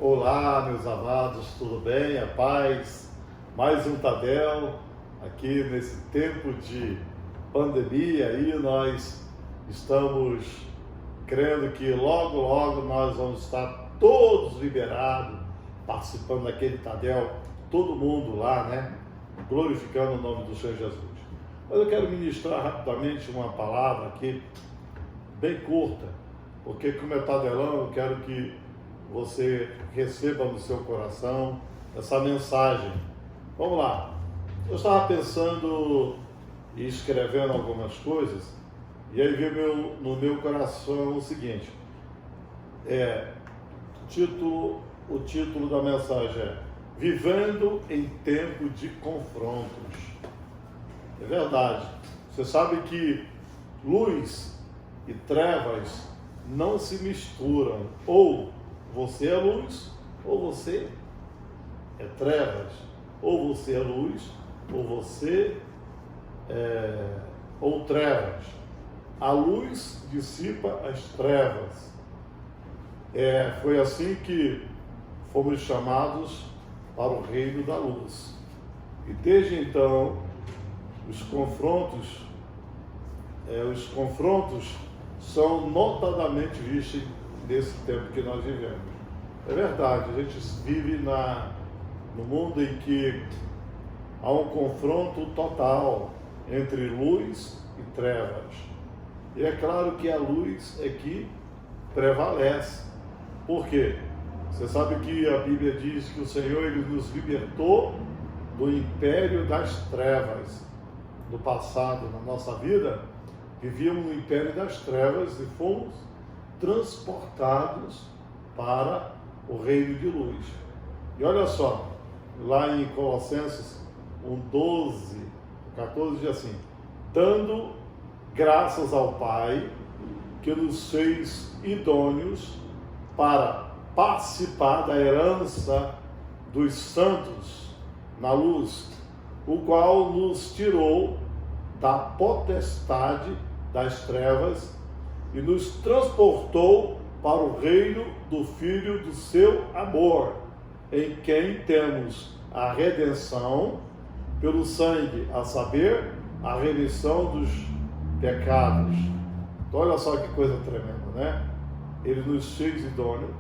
Olá, meus amados, tudo bem? A paz? Mais um Tadel, aqui nesse tempo de pandemia, aí nós estamos crendo que logo nós vamos estar todos liberados, participando daquele Tadel, todo mundo lá, né? Glorificando o nome do Senhor Jesus. Mas eu quero ministrar rapidamente uma palavra aqui, bem curta, porque como é Tadelão, eu quero que você receba no seu coração essa mensagem. Vamos lá. Eu estava pensando e escrevendo algumas coisas, e aí veio no meu coração o seguinte, o título da mensagem é Vivendo em Tempo de Confrontos. É verdade. Você sabe que luz e trevas não se misturam, ou você é luz, ou você é trevas, ou você é luz, ou você ou trevas. A luz dissipa as trevas. Foi assim que fomos chamados para o reino da luz. E desde então, os confrontos são notadamente vistos nesse tempo que nós vivemos. É verdade, a gente vive no mundo em que há um confronto total entre luz e trevas. E é claro que a luz é que prevalece. Por quê? Você sabe que a Bíblia diz que o Senhor ele nos libertou do império das trevas. No passado, na nossa vida, vivíamos no império das trevas e fomos transportados para o reino de luz. E olha só, lá em Colossenses 1:12, 14 diz assim: dando graças ao Pai que nos fez idôneos para participar da herança dos santos na luz, o qual nos tirou da potestade das trevas e nos transportou para o reino do Filho do seu amor, em quem temos a redenção pelo sangue, a saber, a remissão dos pecados. Então, olha só que coisa tremenda, né? Ele nos fez idôneo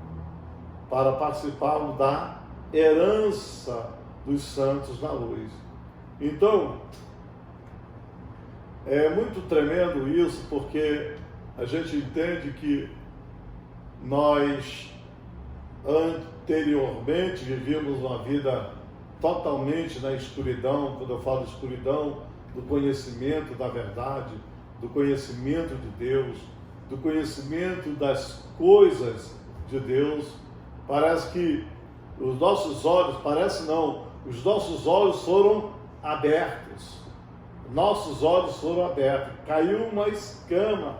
para participarmos da herança dos santos na luz. Então, é muito tremendo isso, porque a gente entende que nós anteriormente vivíamos uma vida totalmente na escuridão. Quando eu falo escuridão, do conhecimento da verdade, do conhecimento de Deus, do conhecimento das coisas de Deus. Parece que os nossos olhos, os nossos olhos foram abertos. Nossos olhos foram abertos. Caiu uma escama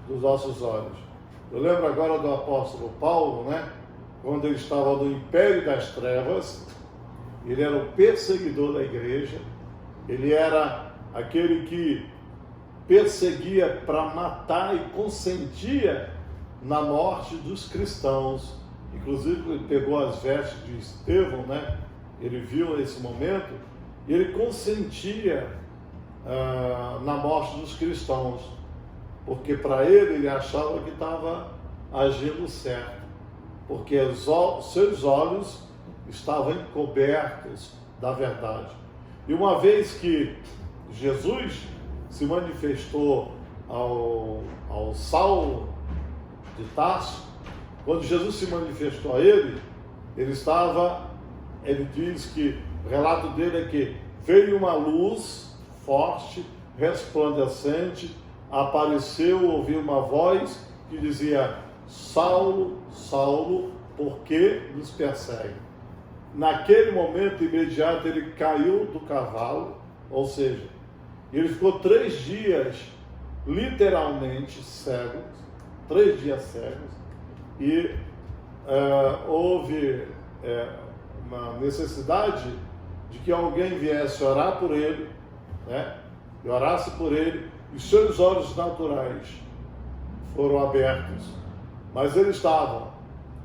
dos nossos olhos. Eu lembro agora do apóstolo Paulo, né? Quando ele estava no império das trevas, ele era o perseguidor da igreja, ele era aquele que perseguia para matar e consentia na morte dos cristãos. Inclusive, ele pegou as vestes de Estevão, né? Ele viu esse momento e ele consentia na morte dos cristãos, porque para ele achava que estava agindo certo, porque seus olhos estavam encobertos da verdade. E uma vez que Jesus se manifestou ao Saulo de Tarso, quando Jesus se manifestou a ele diz que o relato dele é que veio uma luz forte, resplandecente, apareceu, ouviu uma voz que dizia: Saulo, Saulo, por que nos persegue? Naquele momento imediato ele caiu do cavalo, ou seja, ele ficou 3 dias literalmente cego, 3 dias cegos, e houve uma necessidade de que alguém viesse orar por ele, né? E orasse por ele, e seus olhos naturais foram abertos, mas ele estava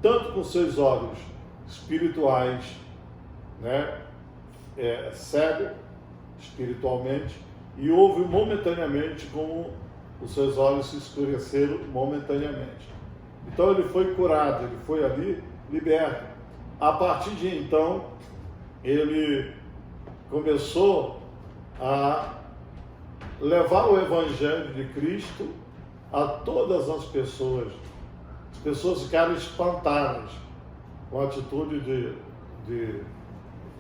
tanto com seus olhos espirituais, né? Cego espiritualmente, e houve momentaneamente como os seus olhos se escureceram momentaneamente. Então ele foi curado, ele foi ali liberto. A partir de então, ele começou a levar o Evangelho de Cristo a todas as pessoas. As pessoas ficaram espantadas com a atitude de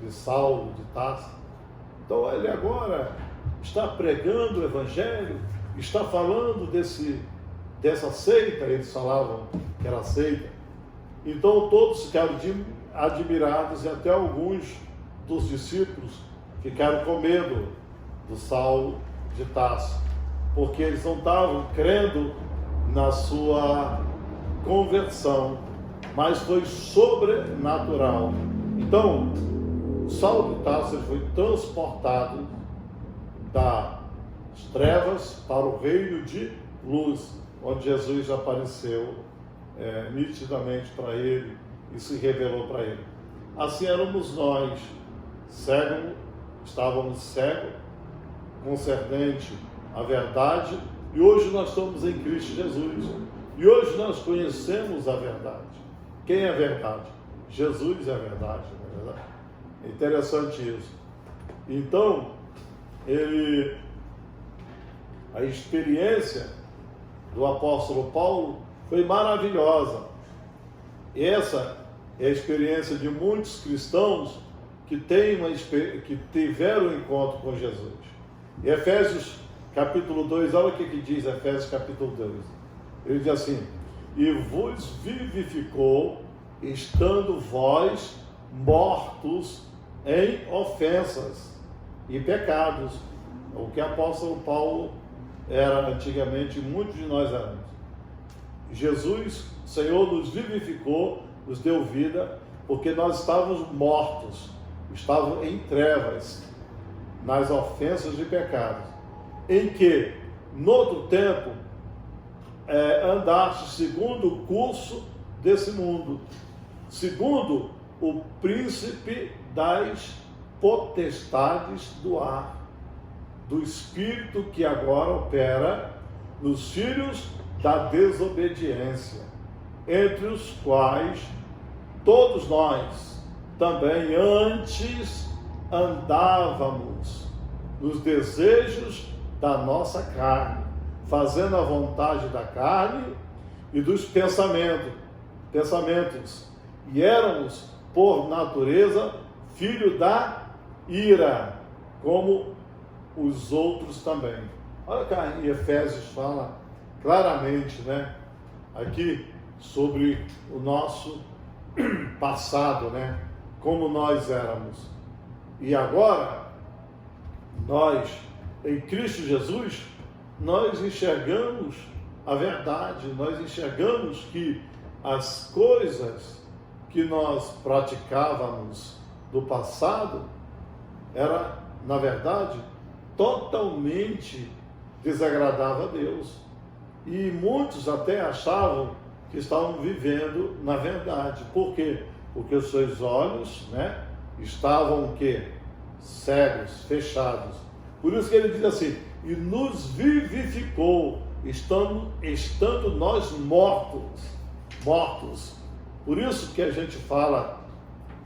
Saulo, de Tarso. Então ele agora está pregando o Evangelho, está falando dessa seita, eles falavam que era seita. Então todos ficaram admirados e até alguns dos discípulos ficaram com medo do Saulo de Tarso, porque eles não estavam crendo na sua conversão, mas foi sobrenatural. Então, Saulo de Tarso foi transportado das trevas para o reino de luz, onde Jesus apareceu nitidamente para ele e se revelou para ele. Assim éramos nós, estávamos cegos, concernente à verdade, e hoje nós estamos em Cristo Jesus. E hoje nós conhecemos a verdade. Quem é a verdade? Jesus é a verdade, não é verdade? É interessante isso. Então, a experiência do apóstolo Paulo foi maravilhosa. Essa é a experiência de muitos cristãos que tiveram um encontro com Jesus. Em Efésios capítulo 2, olha o que diz Efésios capítulo 2. Ele diz assim: e vos vivificou, estando vós mortos em ofensas e pecados. O que o apóstolo Paulo era antigamente, muitos de nós éramos. Jesus, o Senhor, nos vivificou, nos deu vida, porque nós estávamos mortos, estávamos em trevas, nas ofensas e pecados, em que, no outro tempo, andaste segundo o curso desse mundo, segundo o príncipe das potestades do ar, do espírito que agora opera nos filhos da desobediência, entre os quais todos nós também antes andávamos nos desejos da nossa carne, fazendo a vontade da carne e dos pensamentos, e éramos, por natureza, filho da ira, como os outros também. Olha cá, em Efésios fala claramente, né, aqui sobre o nosso passado, né, como nós éramos. E agora, nós, em Cristo Jesus, nós enxergamos a verdade, nós enxergamos que as coisas que nós praticávamos do passado era, na verdade, totalmente desagradável a Deus. E muitos até achavam que estavam vivendo na verdade. Por quê? Porque os seus olhos, né, estavam o quê? Cegos, fechados. Por isso que ele diz assim: e nos vivificou, estando nós mortos. Por isso que a gente fala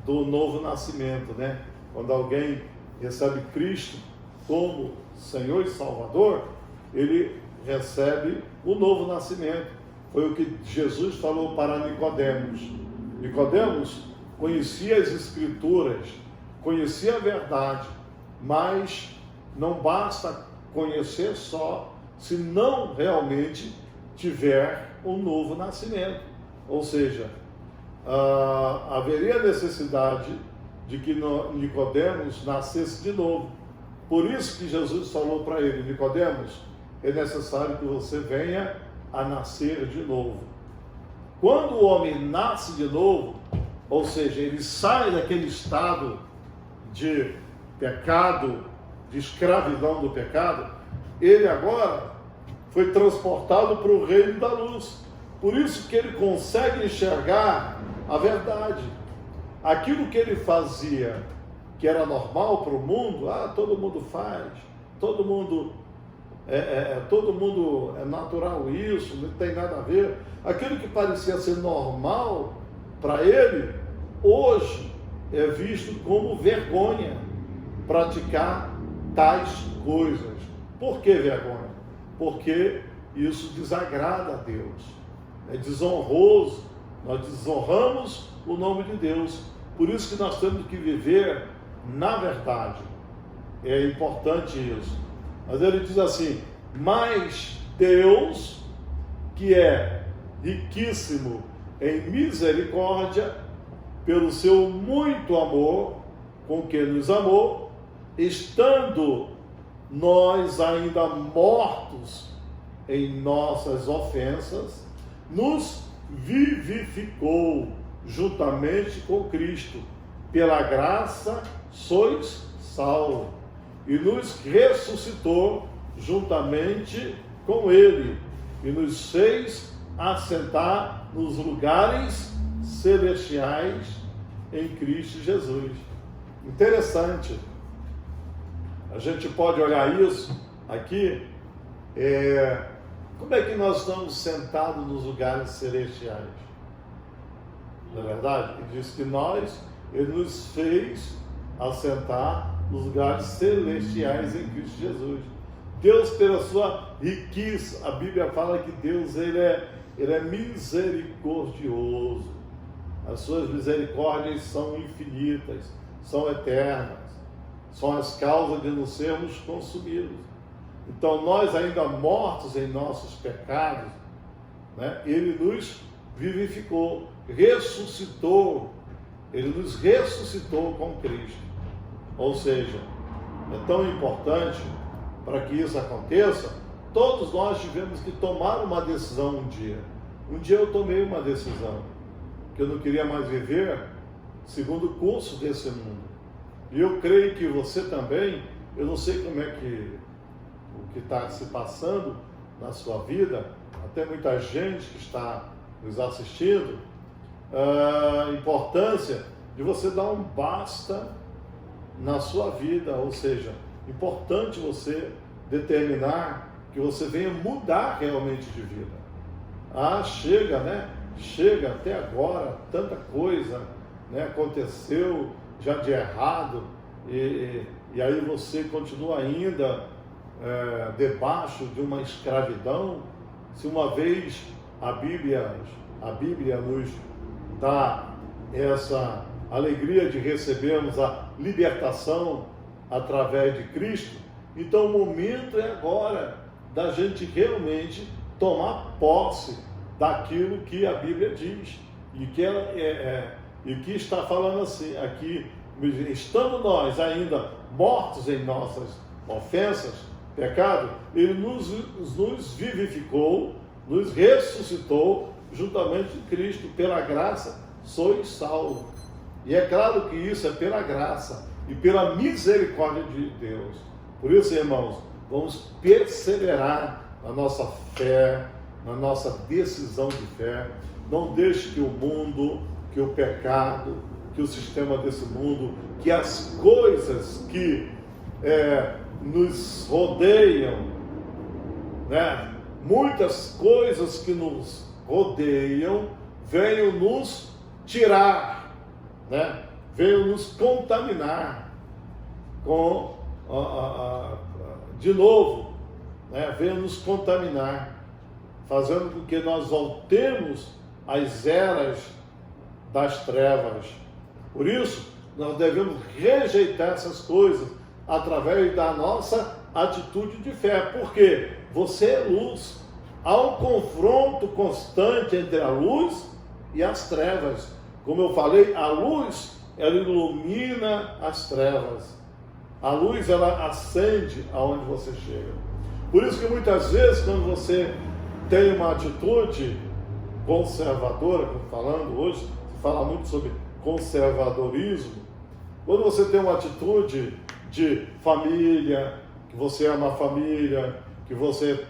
do novo nascimento, né? Quando alguém recebe Cristo como Senhor e Salvador, ele recebe o novo nascimento. Foi o que Jesus falou para Nicodemos. Nicodemos conhecia as Escrituras, conhecia a verdade, mas não basta conhecer só, se não realmente tiver um novo nascimento. Ou seja, haveria necessidade de que Nicodemos nascesse de novo. Por isso que Jesus falou para ele: Nicodemos, é necessário que você venha a nascer de novo. Quando o homem nasce de novo, ou seja, ele sai daquele estado de pecado, de escravidão do pecado, ele agora foi transportado para o reino da luz. Por isso que ele consegue enxergar a verdade. aquilo que ele fazia, que era normal para o mundo, todo mundo faz, todo mundo é natural isso, não tem nada a ver. Aquilo que parecia ser normal para ele, hoje é visto como vergonha praticar tais coisas. Por que vergonha? Porque isso desagrada a Deus, é desonroso, nós desonramos o nome de Deus. Por isso que nós temos que viver na verdade. É importante isso. Mas ele diz assim: mas Deus, que é riquíssimo em misericórdia, pelo seu muito amor com que nos amou, estando nós ainda mortos em nossas ofensas, nos vivificou juntamente com Cristo. Pela graça sois salvos, e nos ressuscitou juntamente com Ele, e nos fez assentar nos lugares celestiais em Cristo Jesus. Interessante. A gente pode olhar isso aqui. Como é que nós estamos sentados nos lugares celestiais? Não é verdade? Ele diz que Ele nos fez assentar nos lugares celestiais em Cristo Jesus. Deus, pela sua riqueza, a Bíblia fala que Deus ele é misericordioso. As suas misericórdias são infinitas, são eternas, são as causas de não sermos consumidos. Então, nós ainda mortos em nossos pecados, né, Ele nos vivificou, ressuscitou, Ele nos ressuscitou com Cristo. Ou seja, é tão importante para que isso aconteça. Todos nós tivemos que tomar uma decisão um dia. Um dia eu tomei uma decisão, que eu não queria mais viver segundo o curso desse mundo. E eu creio que você também, eu não sei como é que o que está se passando na sua vida, até muita gente que está nos assistindo, a importância de você dar um basta na sua vida, ou seja, importante você determinar que você venha mudar realmente de vida. Chega, né? Chega até agora, tanta coisa, né, aconteceu já de errado, e aí você continua ainda debaixo de uma escravidão. Se uma vez a Bíblia nos dá essa alegria de recebermos a libertação através de Cristo, então o momento é agora da gente realmente tomar posse daquilo que a Bíblia diz, e que e que está falando assim, aqui, estando nós ainda mortos em nossas ofensas, pecado, Ele nos vivificou, nos ressuscitou juntamente com Cristo. Pela graça sois salvos. E é claro que isso é pela graça e pela misericórdia de Deus. Por isso, irmãos, vamos perseverar na nossa fé, na nossa decisão de fé. Não deixe que o mundo, que o pecado, que o sistema desse mundo, que as coisas que nos rodeiam, né? Muitas coisas que nos rodeiam venham nos tirar, né? Venham nos contaminar com de novo, né? Venham nos contaminar, fazendo com que nós voltemos às eras das trevas. Por isso, nós devemos rejeitar essas coisas através da nossa atitude de fé. Porque você é luz. Há um confronto constante entre a luz e as trevas. Como eu falei, a luz, ela ilumina as trevas. A luz, ela acende aonde você chega. Por isso que muitas vezes, quando você tem uma atitude conservadora, como falando hoje, se fala muito sobre conservadorismo. Quando você tem uma atitude de família, que você ama a família, que você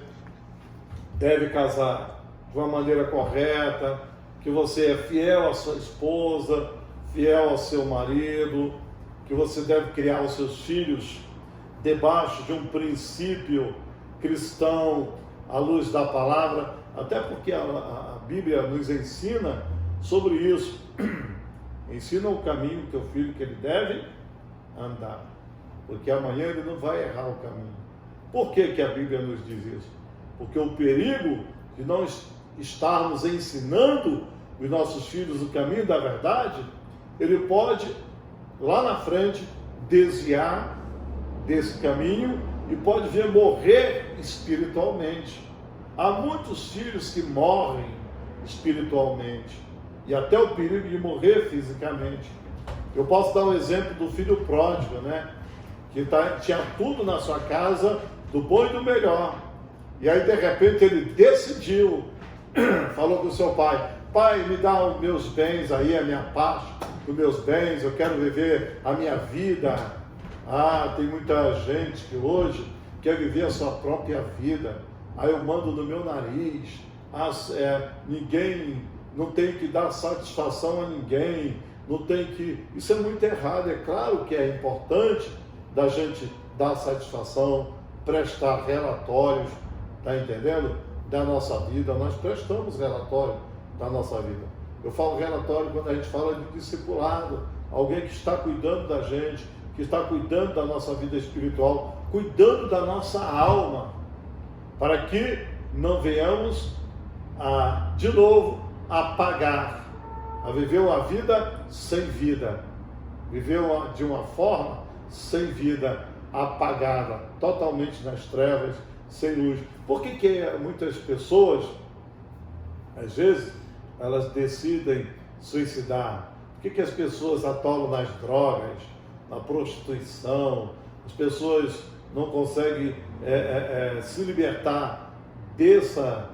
deve casar de uma maneira correta, que você é fiel à sua esposa, fiel ao seu marido, que você deve criar os seus filhos debaixo de um princípio cristão, à luz da palavra, até porque a Bíblia nos ensina sobre isso. Ensina o caminho do teu filho que ele deve andar, porque amanhã ele não vai errar o caminho. Por que que a Bíblia nos diz isso? Porque o perigo de não estarmos ensinando os nossos filhos o caminho da verdade, ele pode, lá na frente, desviar desse caminho e pode vir morrer espiritualmente. Há muitos filhos que morrem espiritualmente e até o perigo de morrer fisicamente. Eu posso dar um exemplo do filho pródigo, né? Que tinha tudo na sua casa, do bom e do melhor. E aí, de repente, ele decidiu, falou com o seu pai: pai, me dá os meus bens aí, a minha parte dos meus bens, eu quero viver a minha vida. Ah, tem muita gente que hoje quer viver a sua própria vida. Aí eu mando no meu nariz. Ninguém, não tem que dar satisfação a ninguém. Não tem que... Isso é muito errado. É claro que é importante da gente dar satisfação, prestar relatórios, tá entendendo? Da nossa vida. Nós prestamos relatório da nossa vida. Eu falo relatório quando a gente fala de discipulado, alguém que está cuidando da gente, que está cuidando da nossa vida espiritual, cuidando da nossa alma, para que não venhamos de novo a pagar, a viver uma vida sem vida, viver de uma forma sem vida, apagada, totalmente nas trevas, sem luz. Por que muitas pessoas, às vezes, elas decidem suicidar? Por que as pessoas atolam nas drogas, na prostituição? As pessoas não conseguem se libertar dessa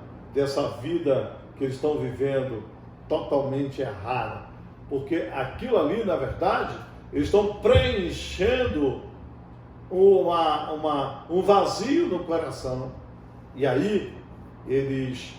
vida que eles estão vivendo totalmente errada. Porque aquilo ali, na verdade, eles estão preenchendo um vazio no coração. E aí, eles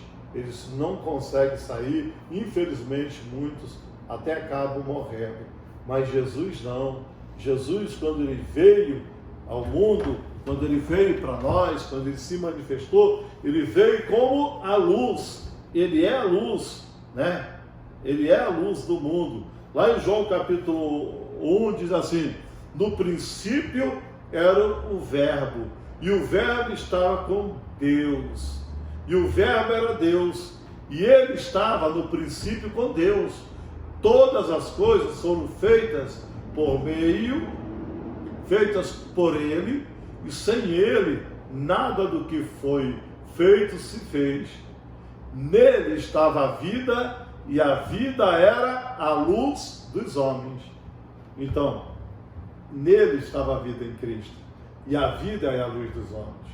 não conseguem sair. Infelizmente, muitos até acabam morrendo. Mas Jesus não. Jesus, quando ele veio ao mundo, quando ele veio para nós, quando ele se manifestou, ele veio como a luz. Ele é a luz, né? Ele é a luz do mundo. Lá em João capítulo 1 diz assim: no princípio era o Verbo, e o Verbo estava com Deus, e o Verbo era Deus, e ele estava no princípio com Deus. Todas as coisas foram feitas por ele, e sem ele nada do que foi feito se fez. Nele estava a vida, e a vida era a luz dos homens. Então, nele estava a vida em Cristo, e a vida é a luz dos homens.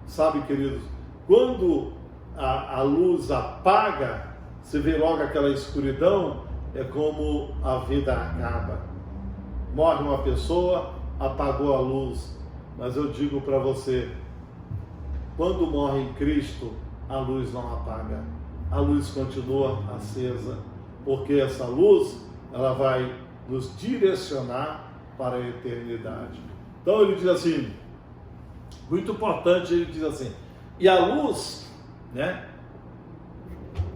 Sabe, queridos, quando a luz apaga, você vê logo aquela escuridão, é como a vida acaba. Morre uma pessoa, apagou a luz. Mas eu digo para você, quando morre em Cristo, a luz não apaga. A luz continua acesa, porque essa luz, ela vai nos direcionar para a eternidade. Então ele diz assim, muito importante, ele diz assim: e a luz, né?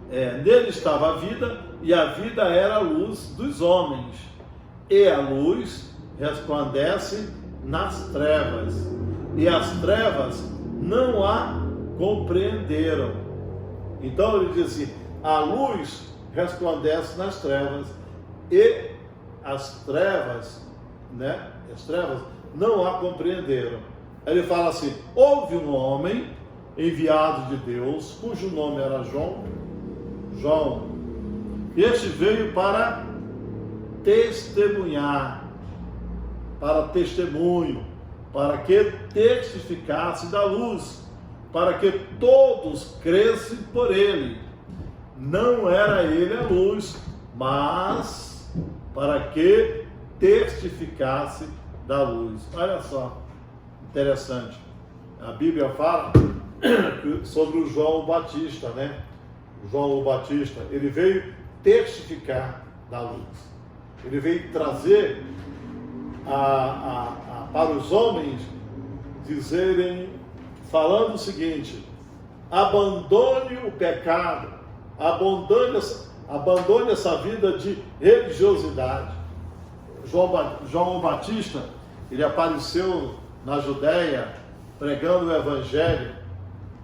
Nele estava a vida, e a vida era a luz dos homens. E a luz resplandece nas trevas, e as trevas não a compreenderam. Então ele diz assim: a luz resplandece nas trevas, e as trevas, né? As trevas não a compreenderam. Ele fala assim: houve um homem enviado de Deus, cujo nome era João. Este veio para testemunhar, para testemunho, para que testificasse da luz, para que todos crescem por ele. Não era ele a luz, mas para que testificasse da luz. Olha só, interessante. A Bíblia fala sobre o João Batista, né? João Batista, ele veio testificar da luz. Ele veio trazer para os homens dizerem, falando o seguinte: abandone o pecado, abandone essa vida de religiosidade. João Batista, ele apareceu na Judéia pregando o Evangelho,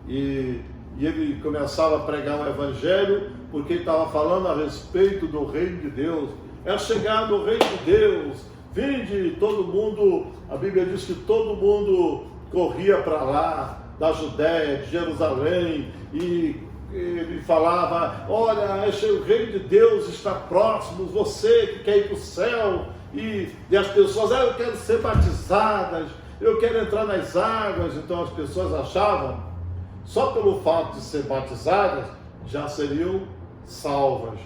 e ele começava a pregar o Evangelho porque ele estava falando a respeito do reino de Deus. É chegado o reino de Deus, vinde todo mundo. A Bíblia diz que todo mundo corria para lá, da Judéia, de Jerusalém, e ele falava: olha, o reino de Deus está próximo, você que quer ir para o céu. E as pessoas: eu quero ser batizadas, eu quero entrar nas águas. Então as pessoas achavam, só pelo fato de ser batizadas, já seriam salvas.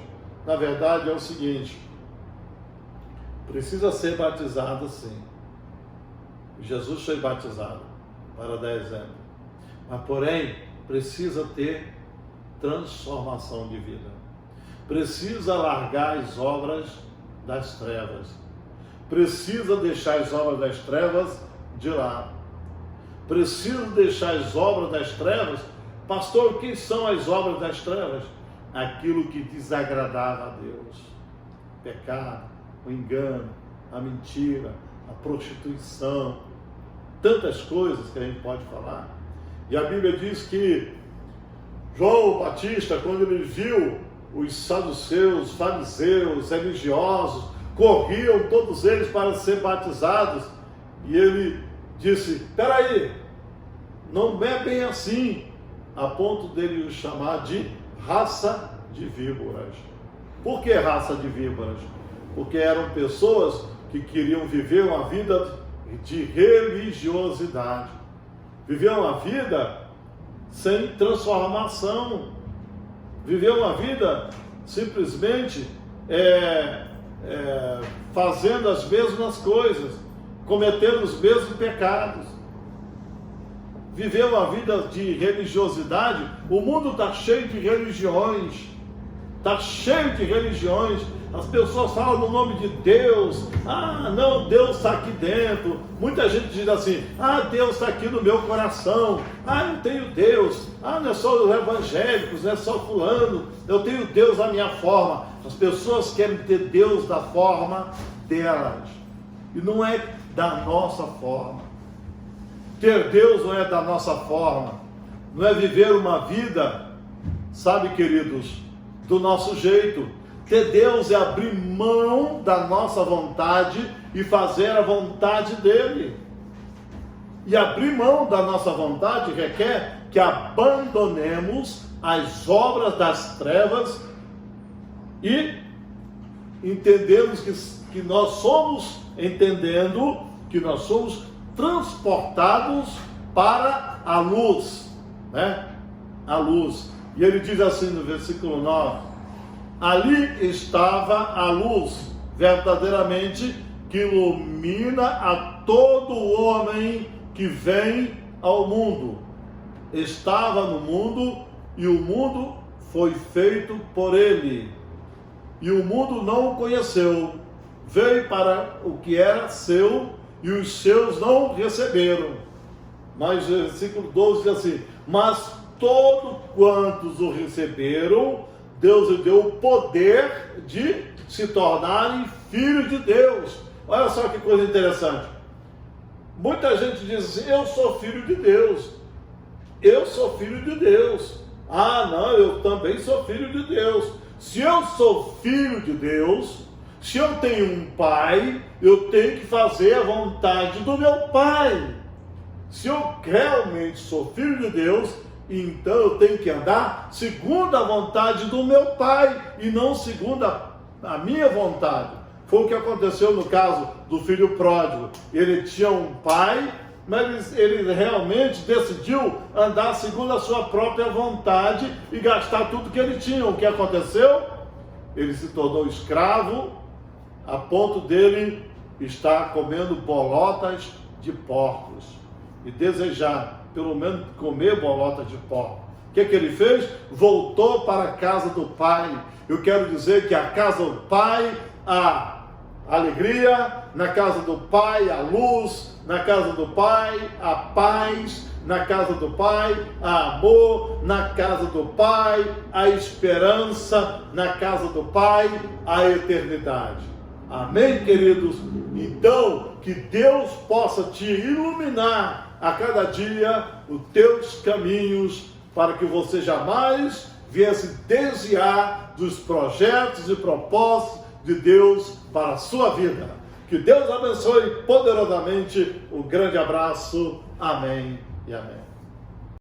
Na verdade é o seguinte: precisa ser batizado sim. Jesus foi batizado, para dar exemplo. Mas porém, precisa ter transformação de vida. Precisa largar as obras das trevas. Precisa deixar as obras das trevas de lado. Precisa deixar as obras das trevas. Pastor, o que são as obras das trevas? Aquilo que desagradava a Deus. O pecado, o engano, a mentira, a prostituição, tantas coisas que a gente pode falar. E a Bíblia diz que João Batista, quando ele viu os saduceus, fariseus, religiosos, corriam todos eles para ser batizados, e ele disse: espera aí, não é bem assim, a ponto dele os chamar de raça de víboras. Por que raça de víboras? Porque eram pessoas que queriam viver uma vida de religiosidade, viver uma vida sem transformação, viver uma vida simplesmente fazendo as mesmas coisas, cometendo os mesmos pecados, viver uma vida de religiosidade. O mundo está cheio de religiões, está cheio de religiões. As pessoas falam no nome de Deus. Ah, não, Deus está aqui dentro. Muita gente diz assim: ah, Deus está aqui no meu coração. Ah, eu tenho Deus. Ah, não é só os evangélicos, não é só fulano. Eu tenho Deus da minha forma. As pessoas querem ter Deus da forma delas, e não é da nossa forma. Ter Deus não é da nossa forma. Não é viver uma vida, sabe, queridos, do nosso jeito. Ter Deus é abrir mão da nossa vontade e fazer a vontade dele. E abrir mão da nossa vontade requer que abandonemos as obras das trevas e entendemos que nós somos, entendendo que nós somos transportados para a luz, né? A luz. E ele diz assim no versículo 9: ali estava a luz, verdadeiramente, que ilumina a todo homem que vem ao mundo. Estava no mundo, e o mundo foi feito por ele, e o mundo não o conheceu. Veio para o que era seu, e os seus não o receberam. Mas o versículo 12 diz assim: mas todos quantos o receberam, Deus lhe deu o poder de se tornarem filhos de Deus. Olha só que coisa interessante. Muita gente diz assim: eu sou filho de Deus. Eu sou filho de Deus. Ah, não, eu também sou filho de Deus. Se eu sou filho de Deus, se eu tenho um pai, eu tenho que fazer a vontade do meu pai. Se eu realmente sou filho de Deus, então eu tenho que andar segundo a vontade do meu pai e não segundo a minha vontade. Foi o que aconteceu no caso do filho pródigo. Ele tinha um pai, mas ele realmente decidiu andar segundo a sua própria vontade e gastar tudo que ele tinha. O que aconteceu? Ele se tornou escravo, a ponto dele estar comendo bolotas de porcos e desejar pelo menos comer bolota de porco. O que ele fez? Voltou para a casa do pai. Eu quero dizer que a casa do pai, a alegria, na casa do Pai a luz, na casa do Pai a paz, na casa do Pai a amor, na casa do Pai a esperança, na casa do Pai a eternidade. Amém, queridos? Então, que Deus possa te iluminar a cada dia os teus caminhos, para que você jamais viesse desviar dos projetos e propósitos de Deus para a sua vida. Que Deus abençoe poderosamente. Um grande abraço. Amém e amém.